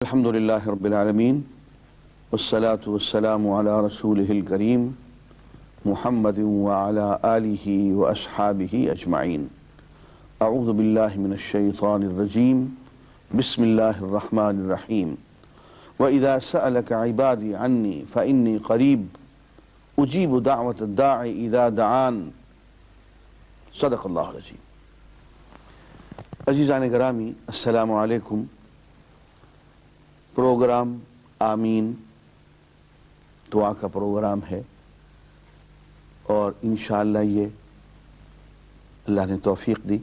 الحمد لله رب العالمين والصلاة والسلام على رسوله الكريم محمد وعلى آله وأصحابه أجمعين. أعوذ بالله من الشيطان الرجيم. بسم الله الرحمن الرحيم. وإذا سألك عبادي عني فإني قريب أجيب دعوة الداعي إذا دعان. صدق اللہ العظیم. عزیزان گرامی، السلام علیکم. پروگرام آمین دعا کا پروگرام ہے اور انشاءاللہ یہ اللہ نے توفیق دی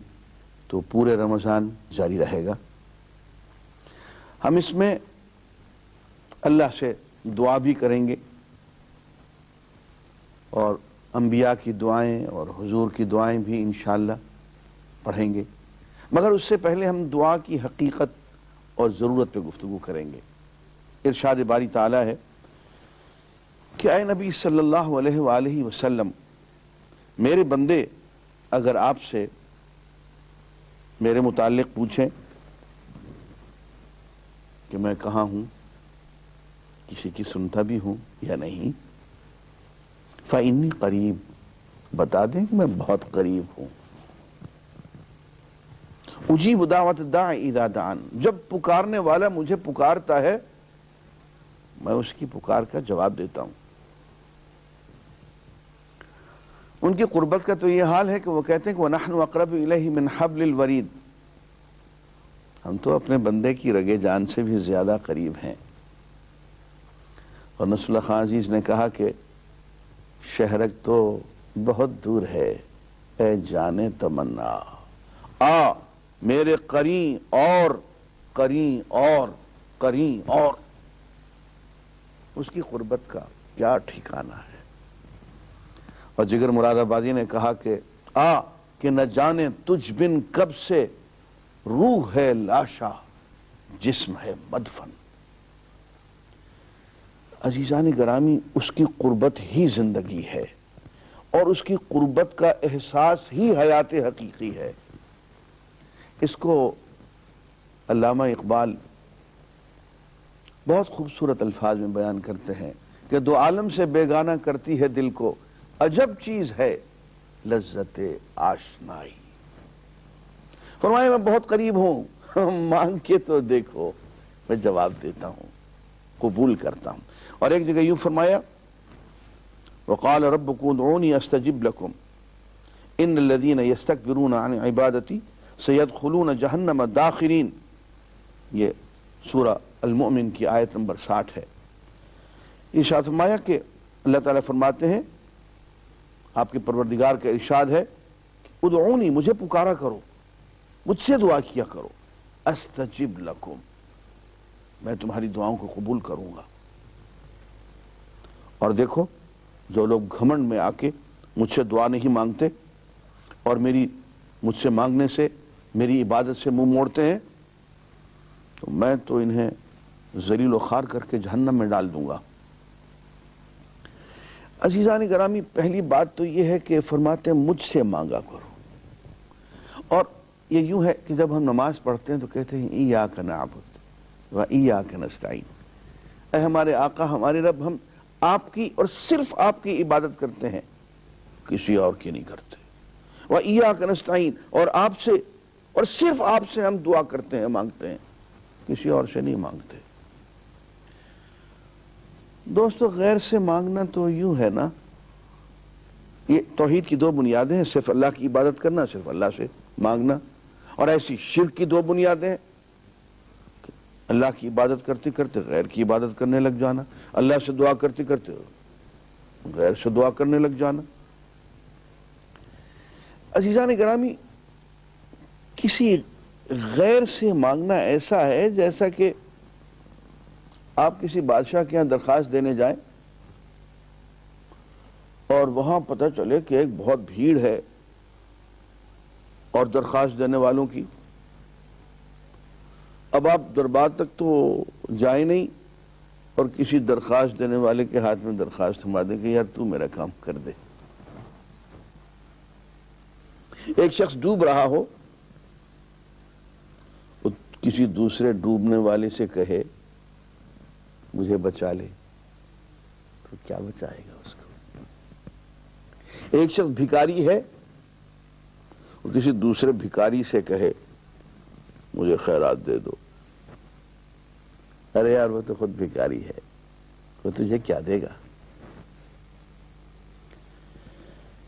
تو پورے رمضان جاری رہے گا. ہم اس میں اللہ سے دعا بھی کریں گے اور انبیاء کی دعائیں اور حضور کی دعائیں بھی انشاءاللہ پڑھیں گے، مگر اس سے پہلے ہم دعا کی حقیقت اور ضرورت پہ گفتگو کریں گے. ارشاد باری تعالیٰ ہے کہ اے نبی صلی اللہ علیہ وآلہ وسلم، میرے بندے اگر آپ سے میرے متعلق پوچھیں کہ میں کہاں ہوں، کسی کی سنتا بھی ہوں یا نہیں، فإنی قریب، بتا دیں کہ میں بہت قریب ہوں. اجیب دعوت الداعی اذا دعان، جب پکارنے والا مجھے پکارتا ہے میں اس کی پکار کا جواب دیتا ہوں. ان کی قربت کا تو یہ حال ہے کہ وہ کہتے ہیں کہ وَنَحْنُ أَقْرَبُ إِلَيْهِ مِنْ حَبْلِ الْوَرِيدِ، ہم تو اپنے بندے کی رگے جان سے بھی زیادہ قریب ہیں. اور نصر اللہ خان عزیز نے کہا کہ شہرک تو بہت دور ہے اے جان تمنا، آ میرے قرین اور قرین اور قرین اور. اس کی قربت کا کیا ٹھکانہ ہے. اور جگر مراد آبادی نے کہا کہ آ کہ نہ جانے تجھ بن کب سے روح ہے لاشا جسم ہے مدفن. عزیزان گرامی، اس کی قربت ہی زندگی ہے اور اس کی قربت کا احساس ہی حیات حقیقی ہے. اس کو علامہ اقبال بہت خوبصورت الفاظ میں بیان کرتے ہیں کہ دو عالم سے بیگانہ کرتی ہے دل کو، عجب چیز ہے لذت آشنائی. فرمایا میں بہت قریب ہوں، مانگ کے تو دیکھو میں جواب دیتا ہوں، قبول کرتا ہوں. اور ایک جگہ یوں فرمایا وقال ربکم ادعونی استجب لکم ان الذین یستکبرون عن عبادتی سیدخلون جہنم داخرین. یہ سورہ المؤمن کی آیت نمبر 60 ہے. ارشاد فرمایا کہ اللہ تعالیٰ فرماتے ہیں، آپ کے پروردگار کا ارشاد ہے کہ ادعونی، مجھے پکارا کرو، مجھ سے دعا کیا کرو، استجب لکم، میں تمہاری دعاؤں کو قبول کروں گا. اور دیکھو جو لوگ گھمنڈ میں آ کے مجھ سے دعا نہیں مانگتے اور مجھ سے مانگنے سے، میری عبادت سے منہ موڑتے ہیں، تو میں تو انہیں ذلیل و خوار کر کے جہنم میں ڈال دوں گا. عزیزان گرامی، پہلی بات تو یہ ہے کہ فرماتے ہیں مجھ سے مانگا کرو. اور یہ یوں ہے کہ جب ہم نماز پڑھتے ہیں تو کہتے ہیں ایاک نعبد و ایاک نستعین، اے ہمارے آقا، ہمارے رب، ہم آپ کی اور صرف آپ کی عبادت کرتے ہیں، کسی اور کی نہیں کرتے. و ایاک نستعین، اور آپ سے اور صرف آپ سے ہم دعا کرتے ہیں، مانگتے ہیں، کسی اور سے نہیں مانگتے. دوستو، غیر سے مانگنا تو یوں ہے نا، یہ توحید کی دو بنیادیں ہیں، صرف اللہ کی عبادت کرنا، صرف اللہ سے مانگنا. اور ایسی شرک کی دو بنیادیں ہیں، اللہ کی عبادت کرتے کرتے غیر کی عبادت کرنے لگ جانا، اللہ سے دعا کرتے کرتے غیر سے دعا کرنے لگ جانا. عزیزان گرامی، کسی غیر سے مانگنا ایسا ہے جیسا کہ آپ کسی بادشاہ کے یہاں درخواست دینے جائیں اور وہاں پتہ چلے کہ ایک بہت بھیڑ ہے اور درخواست دینے والوں کی. اب آپ دربار تک تو جائیں نہیں اور کسی درخواست دینے والے کے ہاتھ میں درخواست تھما دیں کہ یار تو میرا کام کر دے. ایک شخص ڈوب رہا ہو، کسی دوسرے ڈوبنے والے سے کہے مجھے بچا لے، تو کیا بچائے گا اس کو؟ ایک شخص بھکاری ہے، وہ کسی دوسرے بھکاری سے کہے مجھے خیرات دے دو، ارے یار وہ تو خود بھکاری ہے، وہ تجھے کیا دے گا؟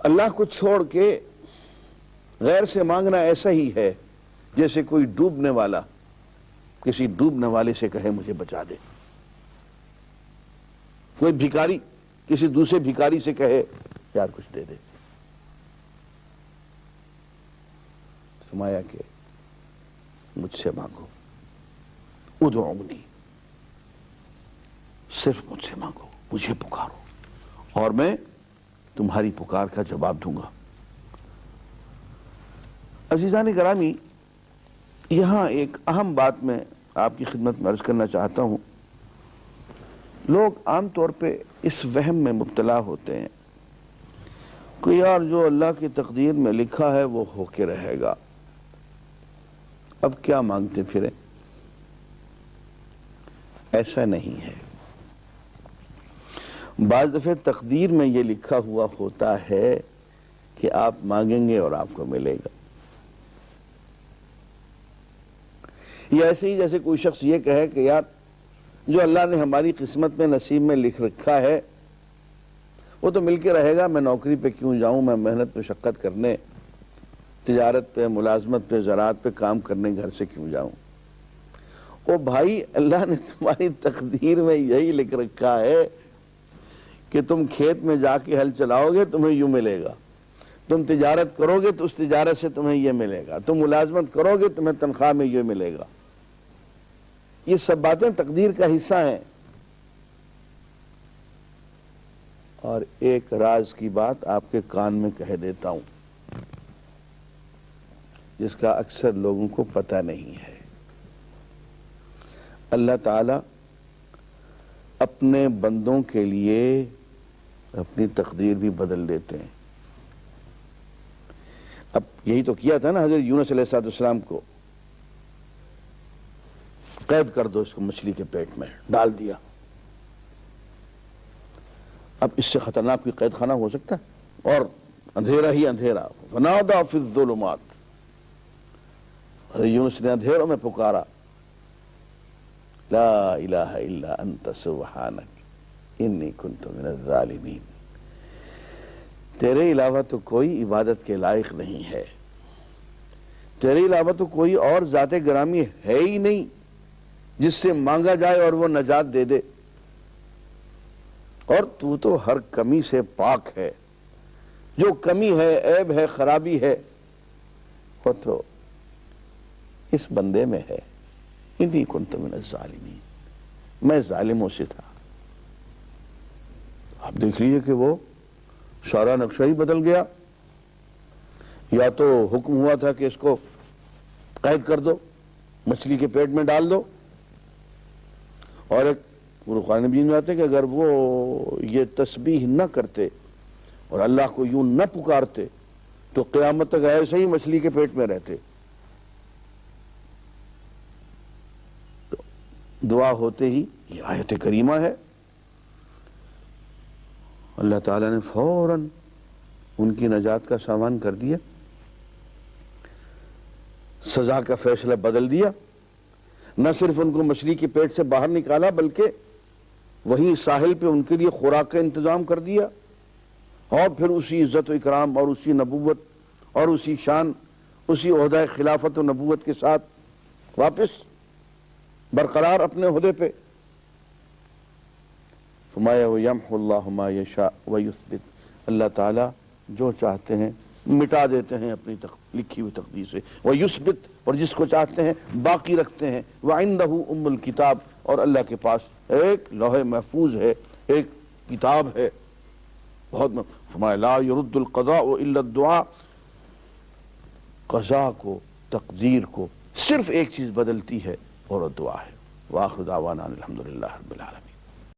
اللہ کو چھوڑ کے غیر سے مانگنا ایسا ہی ہے جیسے کوئی ڈوبنے والا کسی ڈوبنے والے سے کہے مجھے بچا دے، کوئی بھکاری کسی دوسرے بھکاری سے کہے یار کچھ دے دے۔ فرمایا کہ مجھ سے مانگو، ادعونی، صرف مجھ سے مانگو، مجھے پکارو اور میں تمہاری پکار کا جواب دوں گا۔ عزیزان گرامی، یہاں ایک اہم بات میں آپ کی خدمت میں عرض کرنا چاہتا ہوں۔ لوگ عام طور پہ اس وہم میں مبتلا ہوتے ہیں کہ یار جو اللہ کی تقدیر میں لکھا ہے وہ ہو کے رہے گا، اب کیا مانگتے پھریں؟ ایسا نہیں ہے۔ بعض دفعہ تقدیر میں یہ لکھا ہوا ہوتا ہے کہ آپ مانگیں گے اور آپ کو ملے گا۔ یہ ایسے ہی جیسے کوئی شخص یہ کہے کہ یار جو اللہ نے ہماری قسمت میں نصیب میں لکھ رکھا ہے وہ تو مل کے رہے گا، میں نوکری پہ کیوں جاؤں، میں محنت مشقت کرنے، تجارت پہ، ملازمت پہ، زراعت پہ کام کرنے گھر سے کیوں جاؤں؟ او بھائی، اللہ نے تمہاری تقدیر میں یہی لکھ رکھا ہے کہ تم کھیت میں جا کے ہل چلاؤ گے تمہیں یوں ملے گا، تم تجارت کرو گے تو اس تجارت سے تمہیں یہ ملے گا، تم ملازمت کرو گے تمہیں تنخواہ میں یہ ملے گا۔ یہ سب باتیں تقدیر کا حصہ ہیں۔ اور ایک راز کی بات آپ کے کان میں کہہ دیتا ہوں جس کا اکثر لوگوں کو پتہ نہیں ہے۔ اللہ تعالی اپنے بندوں کے لیے اپنی تقدیر بھی بدل دیتے ہیں۔ اب یہی تو کیا تھا نا حضرت یونس علیہ السلام کو، قید کر دو اس کو مچھلی کے پیٹ میں، ڈال دیا۔ اب اس سے خطرناک کوئی قید خانہ ہو سکتا ہے؟ اور اندھیرا ہی اندھیرا، فنادى في الظلمات، حضرت یونس نے اندھیروں میں پکارا، لا الہ الا انت سبحانک انی کنت من الظالمین، تیرے علاوہ تو کوئی عبادت کے لائق نہیں ہے، تیرے علاوہ تو کوئی اور ذات گرامی ہے ہی نہیں جس سے مانگا جائے اور وہ نجات دے دے، اور تو ہر کمی سے پاک ہے، جو کمی ہے، عیب ہے، خرابی ہے وہ تو اس بندے میں ہے، انی کنت من الظالمین، میں ظالموں سے تھا۔ آپ دیکھ لیجئے کہ وہ سارا نقشہ ہی بدل گیا۔ یا تو حکم ہوا تھا کہ اس کو قید کر دو، مچھلی کے پیٹ میں ڈال دو، اور ایک قرآن مجید میں آتے کہ اگر وہ یہ تسبیح نہ کرتے اور اللہ کو یوں نہ پکارتے تو قیامت تک ایسے ہی مچھلی کے پیٹ میں رہتے۔ دعا ہوتے ہی یہ آیت کریمہ ہے، اللہ تعالیٰ نے فوراً ان کی نجات کا سامان کر دیا، سزا کا فیصلہ بدل دیا، نہ صرف ان کو مچھلی کے پیٹ سے باہر نکالا بلکہ وہیں ساحل پہ ان کے لیے خوراک کا انتظام کر دیا، اور پھر اسی عزت و اکرام اور اسی نبوت اور اسی شان، اسی عہدہ خلافت و نبوت کے ساتھ واپس برقرار اپنے عہدے پہ۔ فرمایا وَيَمْحُ اللَّهُ مَا يَشَاءُ وَيُثْبِتُ، اللہ تعالیٰ جو چاہتے ہیں مٹا دیتے ہیں اپنی لکھی ہوئی تقدیر سے، وَيُثْبِتُ، اور جس کو چاہتے ہیں باقی رکھتے ہیں، وَعِنْدَهُ أُمُّ الْكِتَابِ، اور اللہ کے پاس ایک لوح محفوظ ہے، ایک کتاب ہے بہت فرمایا لا يرد القضاء الا الدعاء، قضاء کو، تقدیر کو صرف ایک چیز بدلتی ہے اور وہ دعا ہے۔ وآخر دعوانا الحمدللہ رب العالمین۔